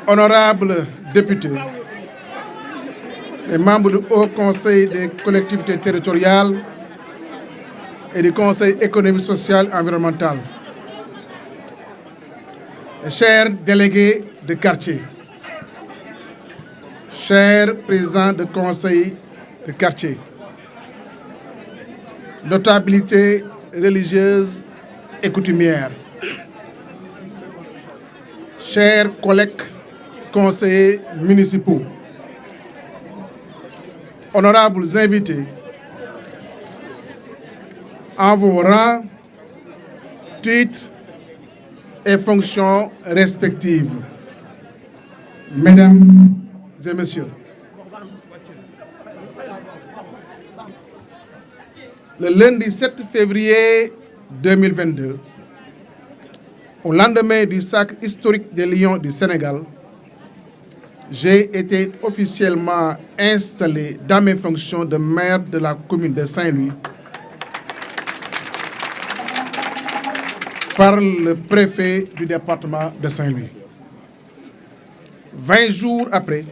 Honorables députés, les membres du Haut Conseil des collectivités territoriales et du Conseil économique, social et environnemental, chers délégués de quartier, chers présidents de conseil de quartier, notabilités religieuses et coutumières, chers collègues conseillers municipaux, honorables invités, en vos rangs, titres et fonctions respectives, mesdames et messieurs. Le lundi 7 février 2022, au lendemain du sacre historique des Lions du Sénégal, j'ai été officiellement installé dans mes fonctions de maire de la commune de Saint-Louis par le préfet du département de Saint-Louis. 20 jours après,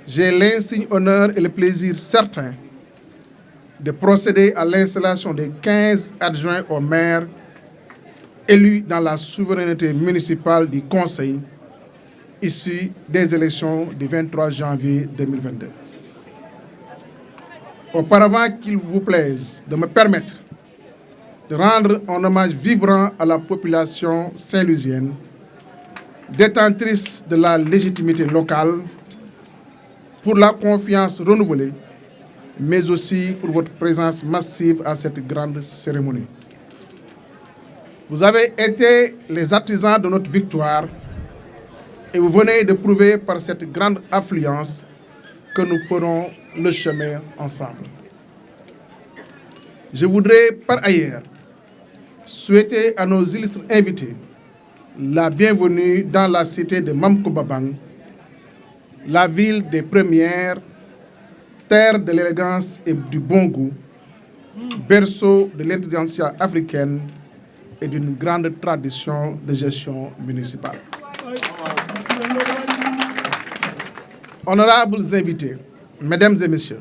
j'ai l'insigne honneur et le plaisir certain de procéder à l'installation des 15 adjoints au maire élus dans la souveraineté municipale du Conseil issus des élections du 23 janvier 2022. Auparavant qu'il vous plaise de me permettre de rendre un hommage vibrant à la population saint-louisienne, détentrice de la légitimité locale, pour la confiance renouvelée, mais aussi pour votre présence massive à cette grande cérémonie. Vous avez été les artisans de notre victoire et vous venez de prouver par cette grande affluence que nous ferons le chemin ensemble. Je voudrais par ailleurs souhaiter à nos illustres invités la bienvenue dans la cité de Mamkoubabang, la ville des premières, terre de l'élégance et du bon goût, berceau de l'intelligentsia africaine et d'une grande tradition de gestion municipale. Honorables invités, mesdames et messieurs,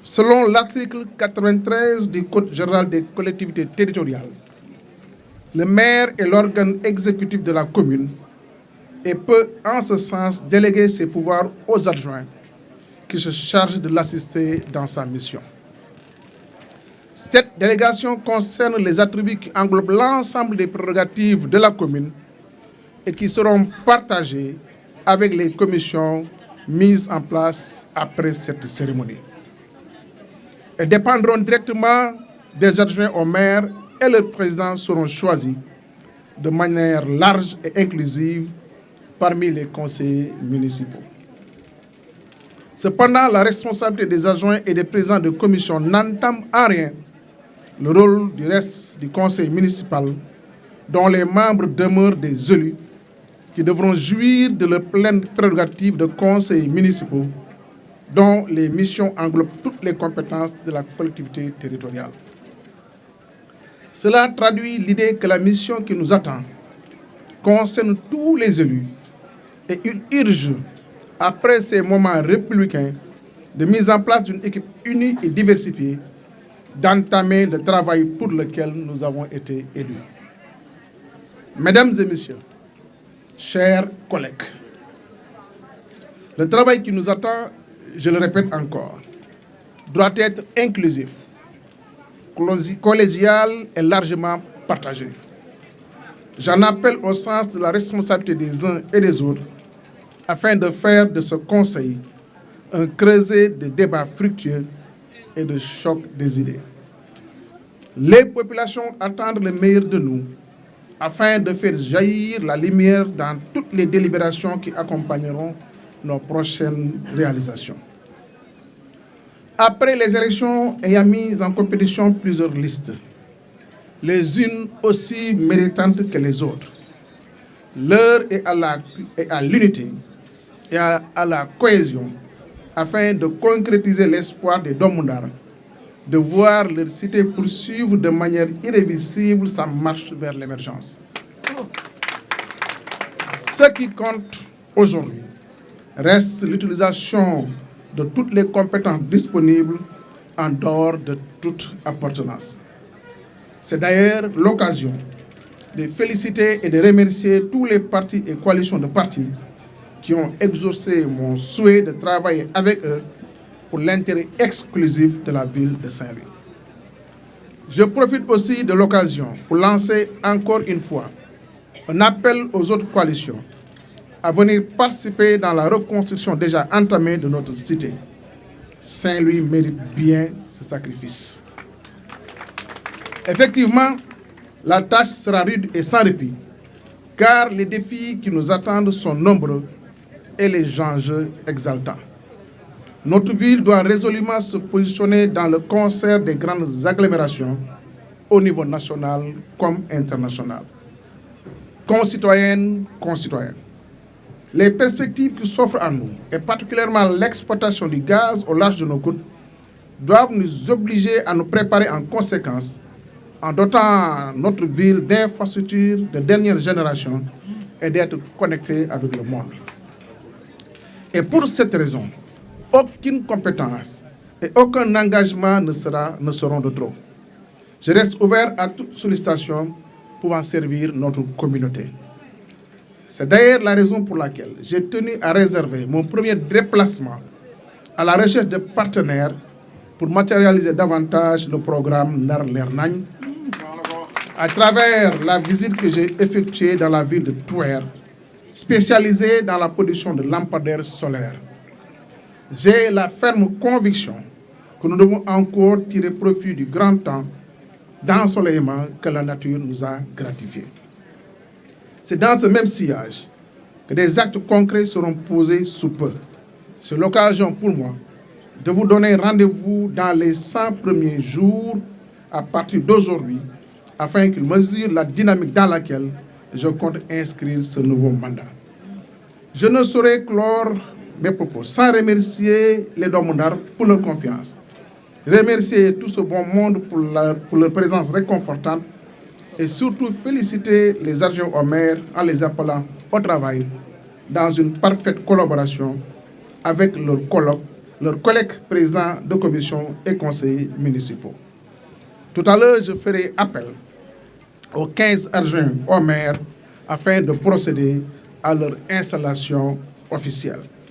selon l'article 93 du Code général des collectivités territoriales, le maire est l'organe exécutif de la commune et peut, en ce sens, déléguer ses pouvoirs aux adjoints qui se chargent de l'assister dans sa mission. Cette délégation concerne les attributs qui englobent l'ensemble des prérogatives de la commune et qui seront partagés avec les commissions mises en place après cette cérémonie. Elles dépendront directement des adjoints au maire et leurs présidents seront choisis de manière large et inclusive parmi les conseillers municipaux. Cependant, la responsabilité des adjoints et des présidents de commission n'entame en rien le rôle du reste du conseil municipal, dont les membres demeurent des élus qui devront jouir de leurs pleines prérogatives de conseillers municipaux, dont les missions englobent toutes les compétences de la collectivité territoriale. Cela traduit l'idée que la mission qui nous attend concerne tous les élus et il urge, après ces moments républicains, de mise en place d'une équipe unie et diversifiée, d'entamer le travail pour lequel nous avons été élus. Mesdames et messieurs, chers collègues, le travail qui nous attend, je le répète encore, doit être inclusif, collégial et largement partagé. J'en appelle au sens de la responsabilité des uns et des autres afin de faire de ce conseil un creuset de débats fructueux et de choc des idées. Les populations attendent le meilleur de nous afin de faire jaillir la lumière dans toutes les délibérations qui accompagneront nos prochaines réalisations. Après les élections ayant mis en compétition plusieurs listes, les unes aussi méritantes que les autres, l'heure est à l'unité et à la cohésion afin de concrétiser l'espoir des Domundara de voir leur cité poursuivre de manière irréversible sa marche vers l'émergence. Ce qui compte aujourd'hui reste l'utilisation de toutes les compétences disponibles en dehors de toute appartenance. C'est d'ailleurs l'occasion de féliciter et de remercier tous les partis et coalitions de partis qui ont exaucé mon souhait de travailler avec eux pour l'intérêt exclusif de la ville de Saint-Louis. Je profite aussi de l'occasion pour lancer encore une fois un appel aux autres coalitions à venir participer dans la reconstruction déjà entamée de notre cité. Saint-Louis mérite bien ce sacrifice. Effectivement, la tâche sera rude et sans répit, car les défis qui nous attendent sont nombreux et les enjeux exaltants. Notre ville doit résolument se positionner dans le concert des grandes agglomérations au niveau national comme international. Concitoyennes, concitoyens, les perspectives qui s'offrent à nous, et particulièrement l'exploitation du gaz au large de nos côtes, doivent nous obliger à nous préparer en conséquence en dotant notre ville d'infrastructures de dernière génération et d'être connectés avec le monde. Et pour cette raison, aucune compétence et aucun engagement ne seront de trop. Je reste ouvert à toute sollicitation pouvant servir notre communauté. C'est d'ailleurs la raison pour laquelle j'ai tenu à réserver mon premier déplacement à la recherche de partenaires pour matérialiser davantage le programme Ndar Leer Nañ à travers la visite que j'ai effectuée dans la ville de Touer, spécialisée dans la production de lampadaires solaires. J'ai la ferme conviction que nous devons encore tirer profit du grand temps d'ensoleillement que la nature nous a gratifié. C'est dans ce même sillage que des actes concrets seront posés sous peu. C'est l'occasion pour moi de vous donner rendez-vous dans les 100 premiers jours à partir d'aujourd'hui afin qu'ils mesurent la dynamique dans laquelle je compte inscrire ce nouveau mandat. Je ne saurais clore mes propos sans remercier les Doomu Ndar pour leur confiance, remercier tout ce bon monde pour leur présence réconfortante et surtout féliciter les adjoints au maire en les appelant au travail dans une parfaite collaboration avec leurs collègues présidents de commission et conseillers municipaux. Tout à l'heure, je ferai appel aux 15 adjoints au maire afin de procéder à leur installation officielle.